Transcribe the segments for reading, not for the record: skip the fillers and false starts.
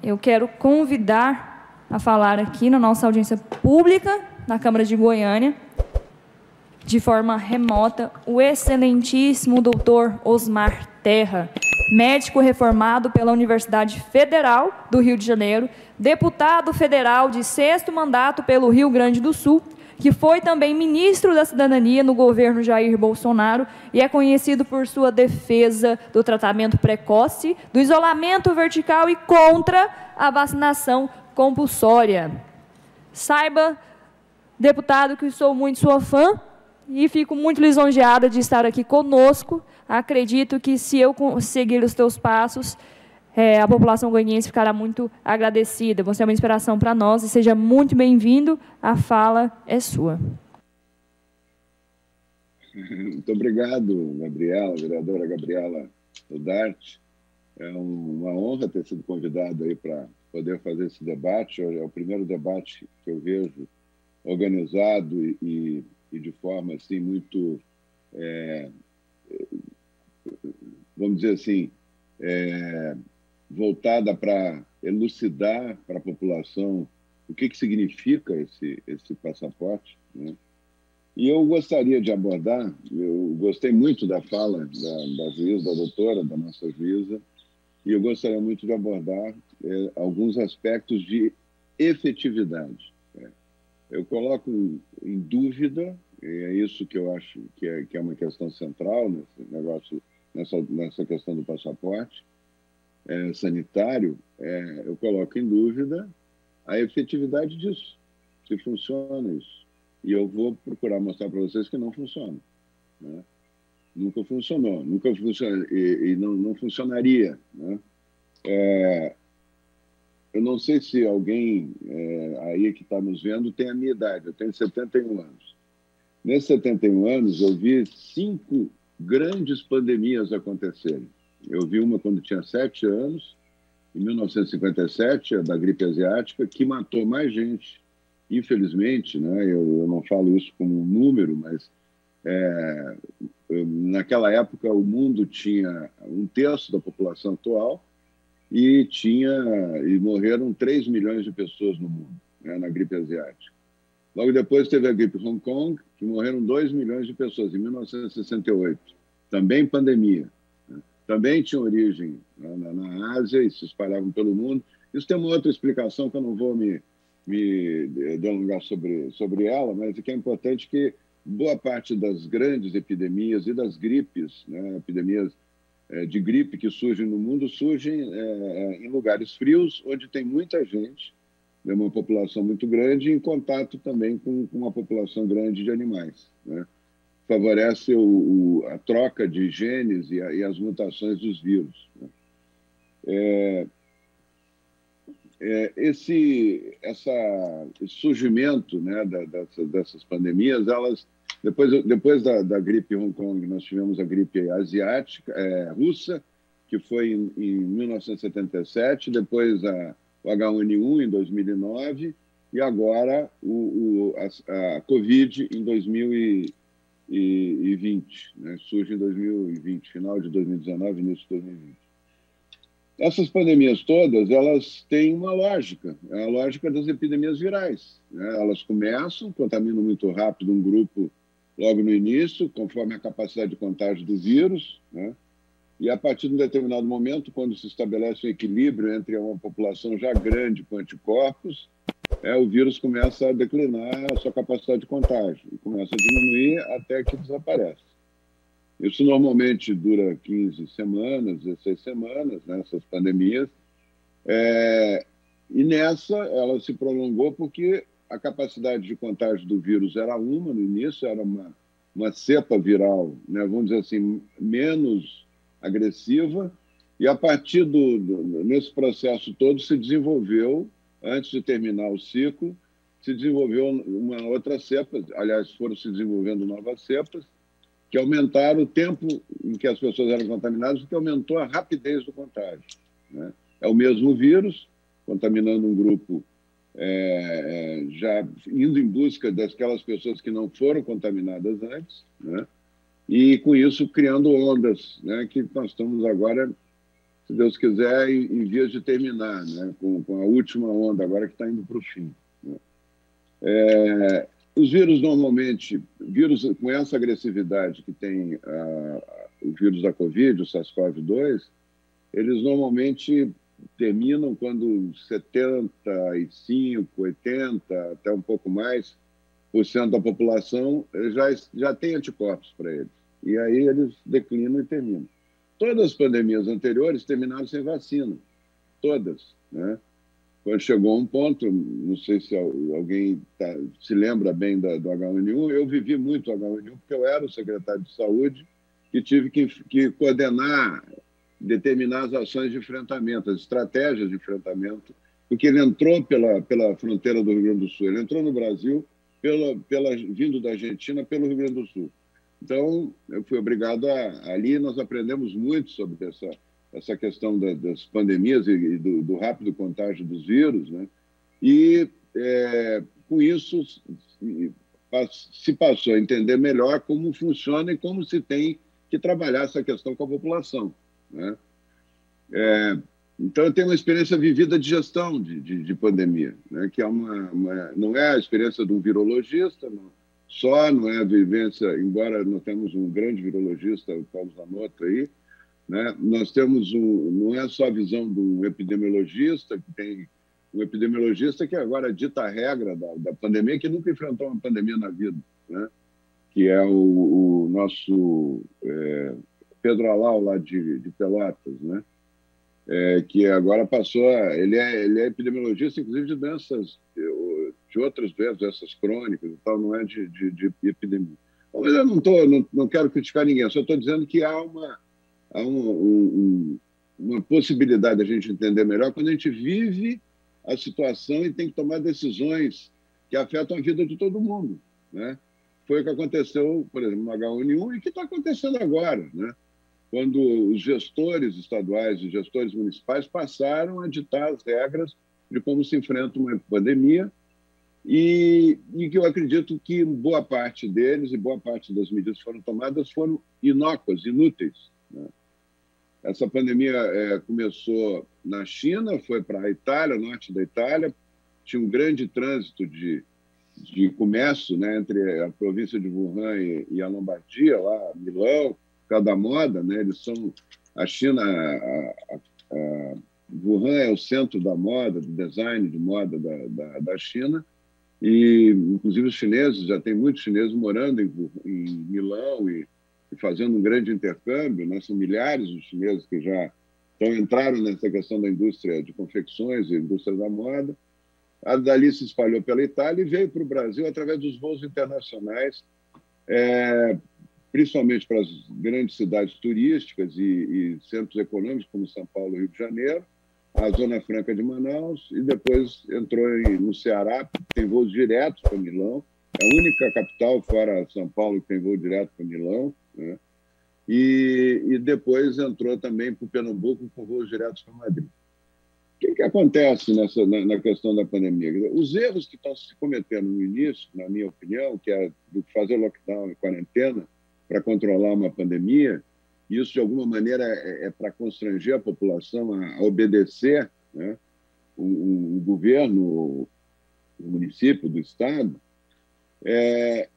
eu quero convidar a falar aqui na nossa audiência pública, na Câmara de Goiânia, de forma remota, o excelentíssimo doutor Osmar Terra, médico reformado pela Universidade Federal do Rio de Janeiro, deputado federal de 6º mandato pelo Rio Grande do Sul, que foi também ministro da Cidadania no governo Jair Bolsonaro e é conhecido por sua defesa do tratamento precoce, do isolamento vertical e contra a vacinação compulsória. Saiba, deputado, que sou muito sua fã e fico muito lisonjeada de estar aqui conosco. Acredito que, se eu seguir os teus passos, a população goianiense ficará muito agradecida. Você é uma inspiração para nós e seja muito bem-vindo. A fala é sua. Muito obrigado, Gabriela, vereadora Gabriela Udarte. É uma honra ter sido convidado aí para poder fazer esse debate. É o primeiro debate que eu vejo organizado e de forma assim muito, vamos dizer assim, voltada para elucidar para a população o que significa esse passaporte, né? E eu gostaria de abordar, eu gostei muito da fala da juíza, da doutora, da nossa juíza, e eu gostaria muito de abordar alguns aspectos de efetividade. Eu coloco em dúvida, e é isso que eu acho que é uma questão central nesse negócio, nessa questão do passaporte sanitário, eu coloco em dúvida a efetividade disso, se funciona isso. E eu vou procurar mostrar para vocês que não funciona, né? Nunca funcionou, nunca funciona, e não funcionaria, né? Eu não sei se alguém aí que está nos vendo tem a minha idade, eu tenho 71 anos. Nesses 71 anos, eu vi 5 grandes pandemias acontecerem. Eu vi uma quando tinha 7 anos, em 1957, a da gripe asiática, que matou mais gente, infelizmente, né? Eu não falo isso como um número, mas naquela época o mundo tinha 1/3 da população atual e morreram 3 milhões de pessoas no mundo, né, na gripe asiática. Logo depois teve a gripe Hong Kong, que morreram 2 milhões de pessoas, em 1968. Também pandemia. Né? Também tinha origem na Ásia e se espalhavam pelo mundo. Isso tem uma outra explicação que eu não vou me delongar sobre ela, mas que é importante que boa parte das grandes epidemias e das gripes, né, epidemias de gripe que surgem no mundo, surgem em lugares frios, onde tem muita gente, uma população muito grande, em contato também com uma população grande de animais, né? Favorece a troca de genes e as mutações dos vírus, né? Esse surgimento, né, dessas pandemias, depois da gripe Hong Kong, nós tivemos a gripe asiática, russa, que foi em 1977, depois o H1N1 em 2009 e agora a Covid em 2020, né? Surge em 2020, final de 2019, início de 2020. Essas pandemias todas, elas têm uma lógica, é a lógica das epidemias virais, né? Elas começam, contaminam muito rápido um grupo logo no início, conforme a capacidade de contágio do vírus, né? E a partir de um determinado momento, quando se estabelece um equilíbrio entre uma população já grande com anticorpos, o vírus começa a declinar a sua capacidade de contágio e começa a diminuir até que desaparece. Isso normalmente dura 15 semanas, 16 semanas, né, essas pandemias. E nessa, ela se prolongou porque a capacidade de contágio do vírus era no início, era uma cepa viral, né, vamos dizer assim, menos agressiva, e a partir nesse processo todo se desenvolveu, antes de terminar o ciclo, se desenvolveu uma outra cepa, aliás, foram se desenvolvendo novas cepas, que aumentaram o tempo em que as pessoas eram contaminadas, o que aumentou a rapidez do contágio, né? É o mesmo vírus, contaminando um grupo, já indo em busca daquelas pessoas que não foram contaminadas antes, né? E, com isso, criando ondas, né, que nós estamos agora se Deus quiser, em vias de terminar, né? Com a última onda agora que está indo para o fim. Né? Os vírus normalmente, vírus com essa agressividade que tem o vírus da Covid, o SARS-CoV-2, eles normalmente terminam quando 75, 80, até um pouco mais, por cento da população já tem anticorpos para eles. E aí eles declinam e terminam. Todas as pandemias anteriores terminaram sem vacina. Todas, né? Quando chegou a um ponto, não sei se alguém se lembra bem do H1N1, eu vivi muito o H1N1 porque eu era o secretário de saúde e tive que coordenar, determinar as ações de enfrentamento, as estratégias de enfrentamento, porque ele entrou pela fronteira do Rio Grande do Sul, ele entrou no Brasil vindo da Argentina pelo Rio Grande do Sul. Então, eu fui obrigado ali nós aprendemos muito sobre essa questão das pandemias e do rápido contágio dos vírus, né? E, com isso, se passou a entender melhor como funciona e como se tem que trabalhar essa questão com a população, né? Então, eu tenho uma experiência vivida de gestão de pandemia, né? Que não é a experiência de um virologista, não é a vivência, embora nós temos um grande virologista, o Paulo Zanotto, aí, né? Nós temos não é só a visão de um epidemiologista, que tem um epidemiologista que agora dita a regra da pandemia, que nunca enfrentou uma pandemia na vida, né? Que é o nosso Pedro Alau, lá de Pelotas, né? Que agora passou ele é epidemiologista, inclusive, de doenças, de outras doenças crônicas e tal, não é de epidemia. Bom, mas eu não quero criticar ninguém, eu só estou dizendo que há uma possibilidade da gente entender melhor quando a gente vive a situação e tem que tomar decisões que afetam a vida de todo mundo, né? Foi o que aconteceu, por exemplo, no H1N1 e que está acontecendo agora, né? Quando os gestores estaduais e gestores municipais passaram a ditar as regras de como se enfrenta uma pandemia e que eu acredito que boa parte deles e boa parte das medidas que foram tomadas foram inócuas, inúteis, né? Essa pandemia começou na China, foi para a Itália, norte da Itália, tinha um grande trânsito de comércio, né, entre a província de Wuhan e a Lombardia, lá, Milão, por causa da moda, né? Eles são a China, Wuhan é o centro da moda, do design de moda da China, e inclusive os chineses, já tem muitos chineses morando em Milão e fazendo um grande intercâmbio, né? São milhares os chineses que já entraram nessa questão da indústria de confecções e indústria da moda. Dali se espalhou pela Itália e veio para o Brasil através dos voos internacionais, principalmente para as grandes cidades turísticas e centros econômicos, como São Paulo e Rio de Janeiro, a Zona Franca de Manaus, e depois entrou no Ceará, tem voos diretos para Milão, é a única capital fora São Paulo que tem voo direto para Milão, né? E depois entrou também para o Pernambuco com voos diretos para Madrid. O que acontece na questão da pandemia? Os erros que estão se cometendo no início, na minha opinião, que é fazer lockdown e quarentena para controlar uma pandemia, isso, de alguma maneira, é para constranger a população a obedecer, né, o governo, o município, do Estado,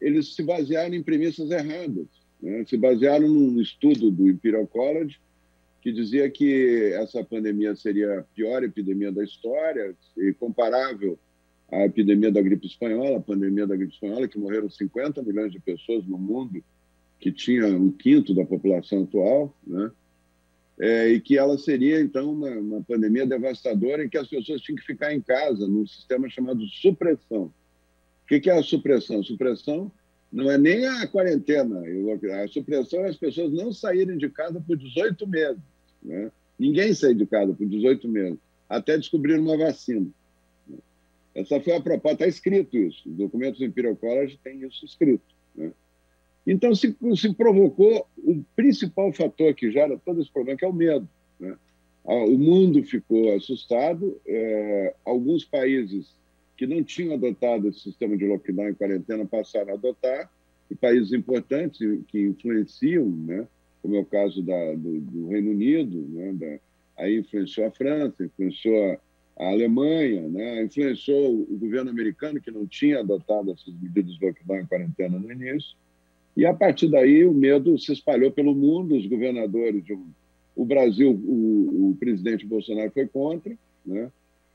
eles se basearam em premissas erradas, né? Se basearam num estudo do Imperial College que dizia que essa pandemia seria a pior epidemia da história e comparável à epidemia da gripe espanhola, a pandemia da gripe espanhola, que morreram 50 milhões de pessoas no mundo, que tinha um quinto da população atual, né? E que ela seria, então, uma pandemia devastadora em que as pessoas tinham que ficar em casa, num sistema chamado supressão. O que é a supressão? Supressão não é nem a quarentena. A supressão é as pessoas não saírem de casa por 18 meses, né? Ninguém saiu de casa por 18 meses, até descobrir uma vacina. Essa foi a proposta, está escrito isso. Os documentos do Imperial College têm isso escrito, né? Então, se provocou o principal fator que gera todo esse problema, que é o medo, né? O mundo ficou assustado. Alguns países que não tinham adotado esse sistema de lockdown e quarentena passaram a adotar, e países importantes que influenciam, né? Como é o caso do Reino Unido, né? aí influenciou a França, influenciou a Alemanha, né? Influenciou o governo americano, que não tinha adotado essas medidas de lockdown e quarentena no início. E, a partir daí, o medo se espalhou pelo mundo, os governadores o Brasil, o presidente Bolsonaro foi contra, né?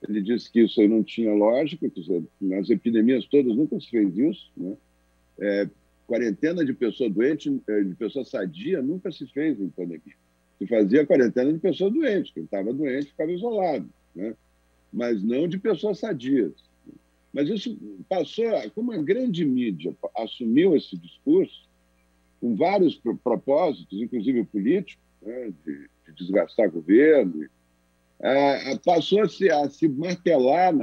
Ele disse que isso aí não tinha lógica, que nas epidemias todas nunca se fez isso, né? Quarentena de pessoa doente, de pessoa sadia, nunca se fez em pandemia. Se fazia quarentena de pessoa doente, quem estava doente ficava isolado, né? Mas não de pessoas sadias. Mas isso passou, como a grande mídia assumiu esse discurso, com vários propósitos, inclusive políticos, né, de desgastar governo, passou a se martelar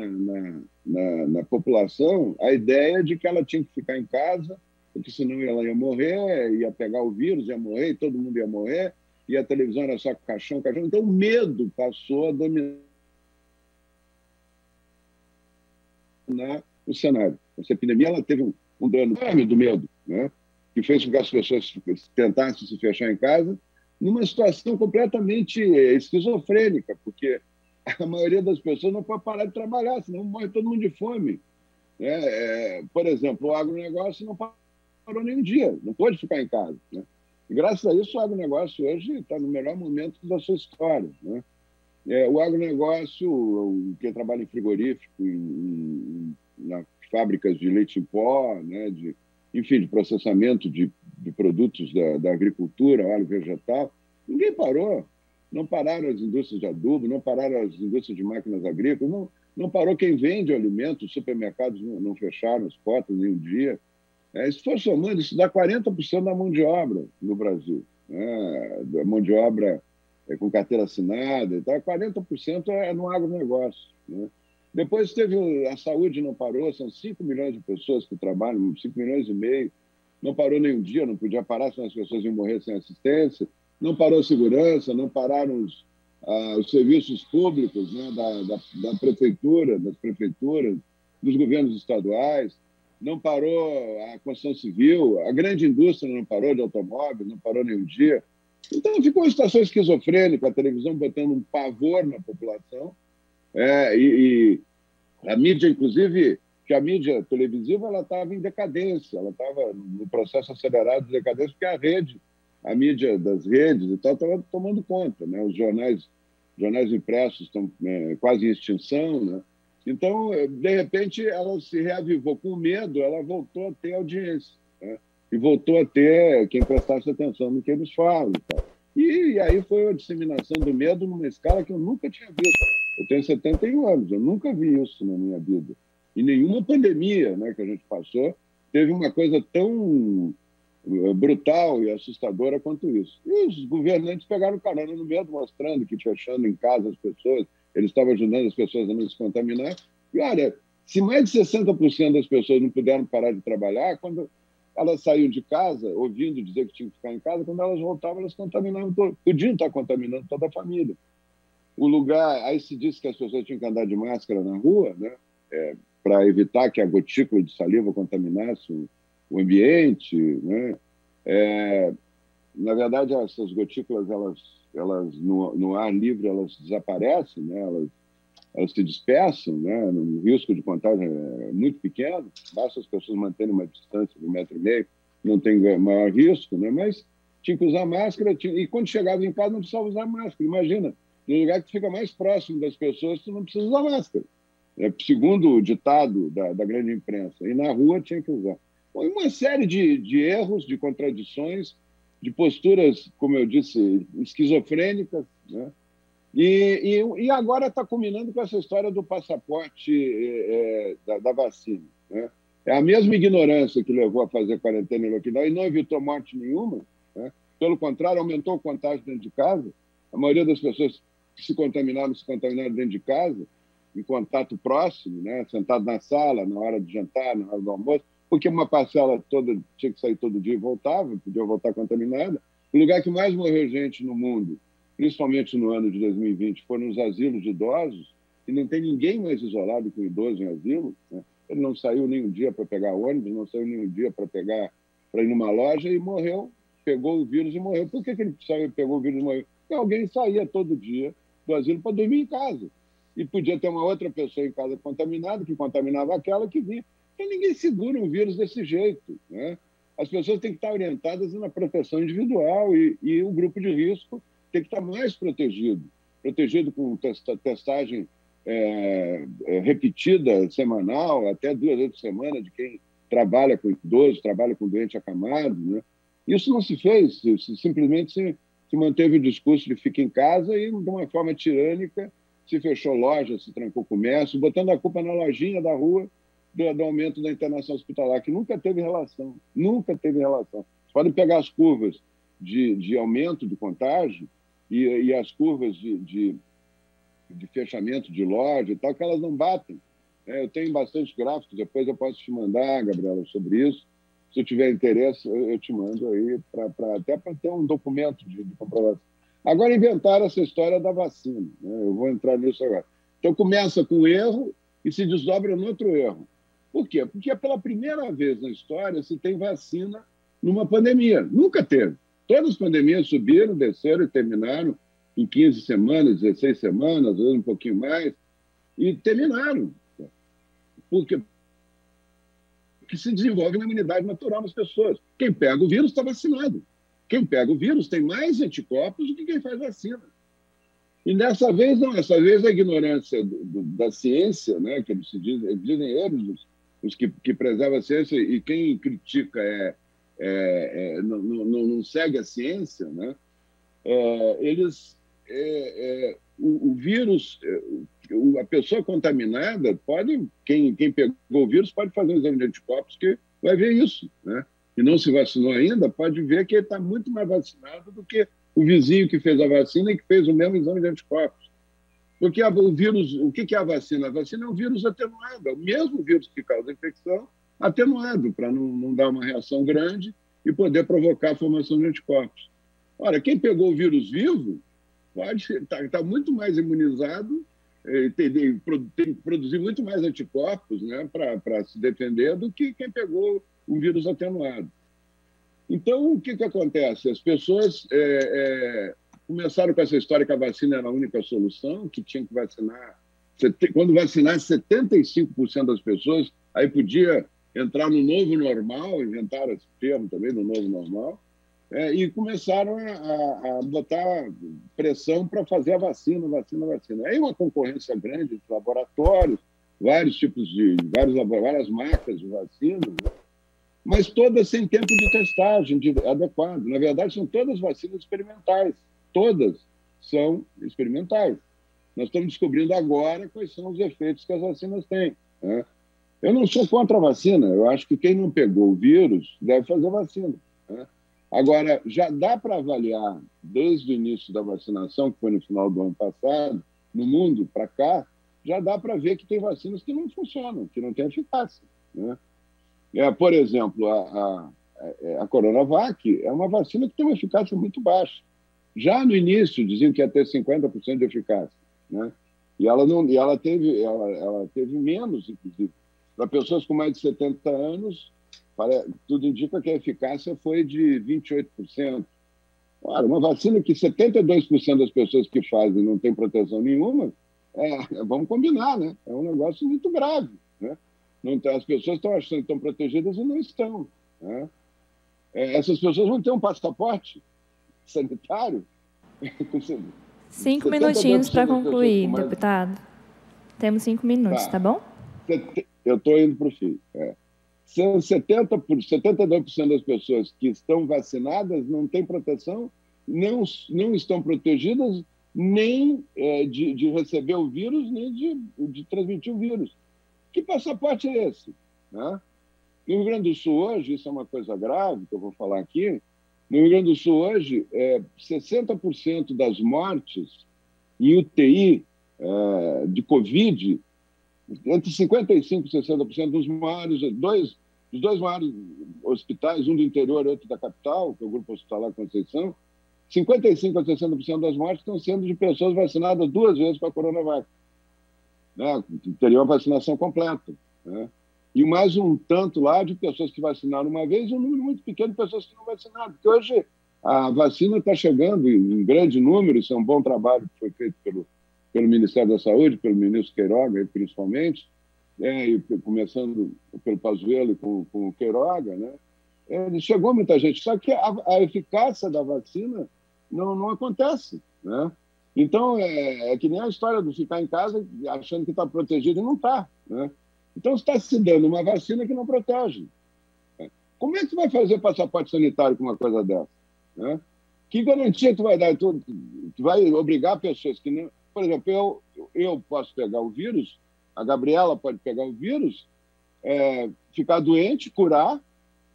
na população a ideia de que ela tinha que ficar em casa, porque senão ela ia morrer, ia pegar o vírus, ia morrer, e todo mundo ia morrer, e a televisão era só caixão, caixão. Então, o medo passou a dominar o cenário. Essa epidemia ela teve um dano enorme do medo, né? Que fez com que as pessoas tentassem se fechar em casa, numa situação completamente esquizofrênica, porque a maioria das pessoas não pode parar de trabalhar, senão morre todo mundo de fome. Por exemplo, o agronegócio não parou nem um dia, não pôde ficar em casa, né? E, graças a isso, o agronegócio hoje está no melhor momento da sua história, né? O agronegócio, quem trabalha em frigorífico, nas fábricas de leite em pó, né, enfim, de processamento de produtos da agricultura, óleo vegetal, ninguém parou. Não pararam as indústrias de adubo, não pararam as indústrias de máquinas agrícolas, não parou quem vende alimento, os supermercados não fecharam as portas nem um dia. Se for somando, isso dá 40% da mão de obra no Brasil, né? Da mão de obra com carteira assinada, então 40% é no agronegócio, né? Depois teve a saúde não parou, são 5 milhões de pessoas que trabalham, 5 milhões e meio, não parou nem um dia, não podia parar, senão as pessoas iam morrer sem assistência, não parou a segurança, não pararam os serviços públicos, né, da prefeitura, das prefeituras, dos governos estaduais, não parou a construção civil, a grande indústria não parou de automóveis, não parou nem um dia. Então, ficou uma situação esquizofrênica, a televisão botando um pavor na população, e a mídia, inclusive, que a mídia televisiva ela estava em decadência, ela estava no processo acelerado de decadência, porque a mídia das redes e tal, estava tomando conta, né? Os jornais impressos estão quase em extinção, né? Então, de repente, ela se reavivou com medo, ela voltou a ter audiência, né? E voltou a ter quem prestasse atenção no que eles falam. E aí foi a disseminação do medo numa escala que eu nunca tinha visto. Eu tenho 71 anos, eu nunca vi isso na minha vida. E nenhuma pandemia, né, que a gente passou teve uma coisa tão brutal e assustadora quanto isso. E os governantes pegaram carona no medo, mostrando que fechando em casa as pessoas, eles estavam ajudando as pessoas a não se contaminar. E, olha, se mais de 60% das pessoas não puderam parar de trabalhar, quando elas saíam de casa, ouvindo dizer que tinham que ficar em casa, quando elas voltavam, elas contaminavam podiam estar contaminando toda a família. O lugar, aí se disse que as pessoas tinham que andar de máscara na rua, né, para evitar que a gotícula de saliva contaminasse o ambiente, né? Na verdade, essas gotículas, elas no ar livre, elas desaparecem, né? Elas se dispersam, né? O risco de contágio é muito pequeno, basta as pessoas manterem uma distância de 1,5 metro, não tem maior risco, né? Mas tinha que usar máscara, e quando chegava em casa não precisava usar máscara. Imagina, no lugar que fica mais próximo das pessoas, tu não precisa usar máscara. Segundo o ditado da grande imprensa. E na rua tinha que usar. Bom, uma série de erros, de contradições, de posturas, como eu disse, esquizofrênicas, né? E agora está culminando com essa história do passaporte da vacina, né? É a mesma ignorância que levou a fazer quarentena e lockdown e não evitou morte nenhuma, né? Pelo contrário, aumentou o contágio dentro de casa. A maioria das pessoas que se contaminaram dentro de casa, em contato próximo, né? Sentado na sala, na hora de jantar, na hora do almoço, porque uma parcela toda tinha que sair todo dia e voltava, podia voltar contaminada. O lugar que mais morreu gente no mundo, principalmente no ano de 2020, foram os asilos de idosos, e não tem ninguém mais isolado que um idoso em asilo, né? Ele não saiu nem um dia para pegar ônibus, não saiu nem um dia para ir numa loja e morreu, pegou o vírus e morreu. Por que ele saiu, pegou o vírus e morreu? Porque alguém saía todo dia do asilo para dormir em casa. E podia ter uma outra pessoa em casa contaminada, que contaminava aquela que vinha. Então, ninguém segura um vírus desse jeito, né? As pessoas têm que estar orientadas na proteção individual e o grupo de risco tem que estar mais protegido com testagem repetida, semanal, até 2 vezes por semana, de quem trabalha com idoso, trabalha com doente acamado, né? Isso não se fez, simplesmente se manteve o discurso de fica em casa e, de uma forma tirânica, se fechou loja, se trancou comércio, botando a culpa na lojinha da rua do aumento da internação hospitalar, que nunca teve relação, nunca teve relação. Vocês podem pegar as curvas de aumento de contágio e as curvas de fechamento de loja e tal, que elas não batem. Eu tenho bastante gráficos, depois eu posso te mandar, Gabriela, sobre isso. Se eu tiver interesse, eu te mando aí, até para ter um documento de comprovação. Agora inventaram essa história da vacina, né? Eu vou entrar nisso agora. Então começa com um erro e se desdobra no outro erro. Por quê? Porque pela primeira vez na história se tem vacina numa pandemia. Nunca teve. Todas as pandemias subiram, desceram e terminaram em 15 semanas, 16 semanas, às vezes um pouquinho mais, e terminaram. Por quê? Porque se desenvolve uma imunidade natural nas pessoas. Quem pega o vírus está vacinado. Quem pega o vírus tem mais anticorpos do que quem faz vacina. E dessa vez, não. Dessa vez a ignorância da ciência, né, que eles dizem eles, os que preservam a ciência, e quem critica não segue a ciência, né? O vírus, a pessoa contaminada pode, quem pegou o vírus pode fazer um exame de anticorpos que vai ver isso, né? E não se vacinou ainda, pode ver que ele está muito mais vacinado do que o vizinho que fez a vacina e que fez o mesmo exame de anticorpos. Porque o vírus, o que é a vacina? A vacina é um vírus atenuado, é o mesmo vírus que causa a infecção, atenuado, para não dar uma reação grande e poder provocar a formação de anticorpos. Ora, quem pegou o vírus vivo pode estar muito mais imunizado, tem que produzir muito mais anticorpos, né, para se defender do que quem pegou um vírus atenuado. Então, o que acontece? As pessoas começaram com essa história que a vacina era a única solução, que tinha que vacinar. Quando vacinasse 75% das pessoas, aí podia entrar no novo normal, inventaram esse termo também, no novo normal, e começaram a botar pressão para fazer a vacina. Aí uma concorrência grande de laboratórios, várias marcas de vacina, né? Mas todas sem tempo de testagem adequado. Na verdade, são todas vacinas experimentais. Todas são experimentais. Nós estamos descobrindo agora quais são os efeitos que as vacinas têm, né? Eu não sou contra a vacina. Eu acho que quem não pegou o vírus deve fazer vacina, né? Agora, já dá para avaliar, desde o início da vacinação, que foi no final do ano passado, no mundo para cá, já dá para ver que tem vacinas que não funcionam, que não têm eficácia, né? Por exemplo, a Coronavac é uma vacina que tem uma eficácia muito baixa. Já no início diziam que ia ter 50% de eficácia, né? E ela teve menos, inclusive. Para pessoas com mais de 70 anos, tudo indica que a eficácia foi de 28%. Ora, uma vacina que 72% das pessoas que fazem não tem proteção nenhuma, vamos combinar, né? É um negócio muito grave, né? As pessoas estão achando que estão protegidas e não estão, né? Essas pessoas vão ter um passaporte sanitário. 5 minutinhos para concluir, deputado. Temos 5 minutos, tá bom? Eu estou indo para o fim. 72% das pessoas que estão vacinadas não têm proteção, não estão protegidas nem de receber o vírus, nem de transmitir o vírus. Que passaporte é esse, né? No Rio Grande do Sul hoje, isso é uma coisa grave que eu vou falar aqui, no Rio Grande do Sul hoje, 60% das mortes em UTI de Covid, entre 55% e 60% dos dois maiores hospitais, um do interior e outro da capital, que é o Grupo Hospitalar Conceição, 55% a 60% das mortes estão sendo de pessoas vacinadas 2 vezes com a Coronavac, né? Teria uma vacinação completa, né? E mais um tanto lá de pessoas que vacinaram uma vez e um número muito pequeno de pessoas que não vacinaram. Porque hoje A vacina está chegando em grande número, isso é um bom trabalho que foi feito pelo Ministério da Saúde, pelo ministro Queiroga, principalmente, e começando pelo Pazuello e com o Queiroga, né? Chegou muita gente, só que a eficácia da vacina não acontece, né? Então, é que nem a história do ficar em casa achando que está protegido e não está, né? Então, está se dando uma vacina que não protege. Como é que tu vai fazer passaporte sanitário com uma coisa dessa? Né? Que garantia tu vai dar? Tu vai obrigar pessoas que não... Por exemplo, eu posso pegar o vírus, a Gabriela pode pegar o vírus, ficar doente, curar,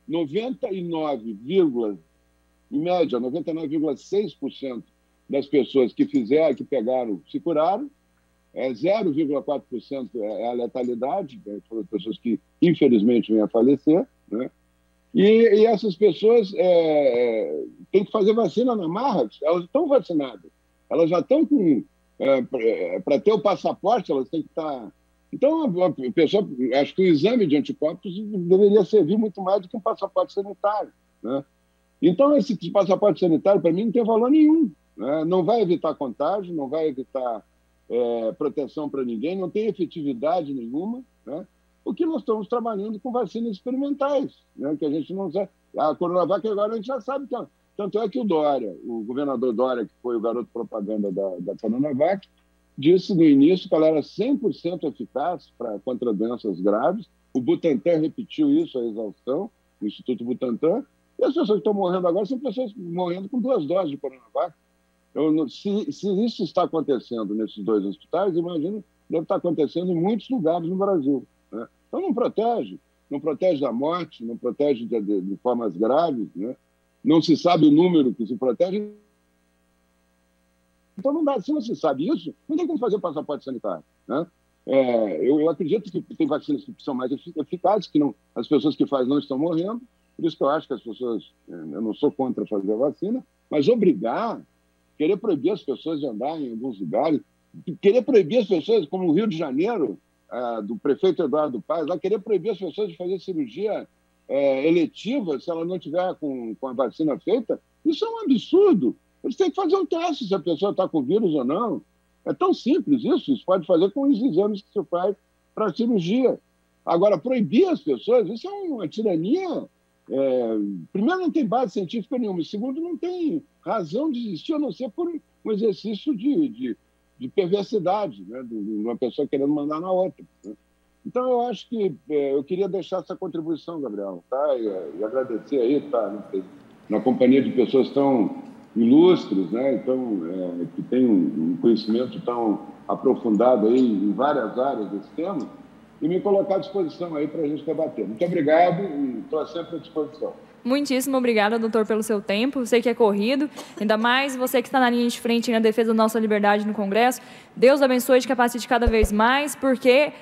99,6% das pessoas que pegaram, se curaram, 0,4% é a letalidade, são as pessoas que, infelizmente, vêm a falecer, né? E essas pessoas têm que fazer vacina na marra, elas estão vacinadas, elas já estão com... para ter o passaporte, elas têm que estar... Então, a pessoa, acho que o exame de anticorpos deveria servir muito mais do que um passaporte sanitário, né? Então, esse passaporte sanitário, para mim, não tem valor nenhum, né? Não vai evitar contágio, não vai evitar proteção para ninguém, não tem efetividade nenhuma, né? Porque nós estamos trabalhando com vacinas experimentais, né? Que a gente não sabe. A Coronavac agora a gente já sabe que é. Tanto é que o Dória, o governador Dória, que foi o garoto propaganda da Coronavac, disse no início que ela era 100% eficaz contra doenças graves. O Butantan repetiu isso, a exaustão, o Instituto Butantan. E as pessoas que estão morrendo agora são pessoas morrendo com 2 doses de Coronavac. Se isso está acontecendo nesses 2 hospitais, imagino que deve estar acontecendo em muitos lugares no Brasil, né? Então não protege da morte, não protege de formas graves, né? Não se sabe o número que se protege. Então não dá, se não se sabe isso, não tem como fazer passaporte sanitário, né? Eu acredito que tem vacinas que são mais eficazes, que as pessoas que fazem não estão morrendo, por isso que eu acho que as pessoas, eu não sou contra fazer a vacina, mas querer proibir as pessoas de andar em alguns lugares, querer proibir as pessoas, como no Rio de Janeiro, do prefeito Eduardo Paes, lá querer proibir as pessoas de fazer cirurgia eletiva se ela não tiver com a vacina feita, isso é um absurdo. Eles têm que fazer um teste se a pessoa está com vírus ou não. É tão simples isso pode fazer com os exames que se faz para a cirurgia. Agora, proibir as pessoas, isso é uma tirania. Primeiro, não tem base científica nenhuma. Segundo, não tem razão de existir, a não ser por um exercício de perversidade, né? De uma pessoa querendo mandar na outra, né? Então, eu acho que eu queria deixar essa contribuição, Gabriel, tá? E agradecer aí, tá? Na companhia de pessoas tão ilustres, né? Então, que têm um conhecimento tão aprofundado aí em várias áreas desse tema, e me colocar à disposição aí para a gente debater. Muito obrigado e estou sempre à disposição. Muitíssimo obrigada, doutor, pelo seu tempo. Sei que é corrido, ainda mais você que está na linha de frente na defesa da nossa liberdade no Congresso. Deus abençoe e te capacite cada vez mais, porque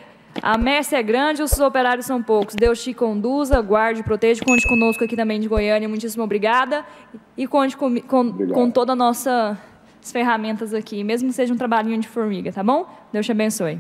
a messe é grande e os operários são poucos. Deus te conduza, guarde, proteja, conte conosco aqui também de Goiânia. Muitíssimo obrigada e conte com todas as nossas ferramentas aqui, mesmo que seja um trabalhinho de formiga, tá bom? Deus te abençoe.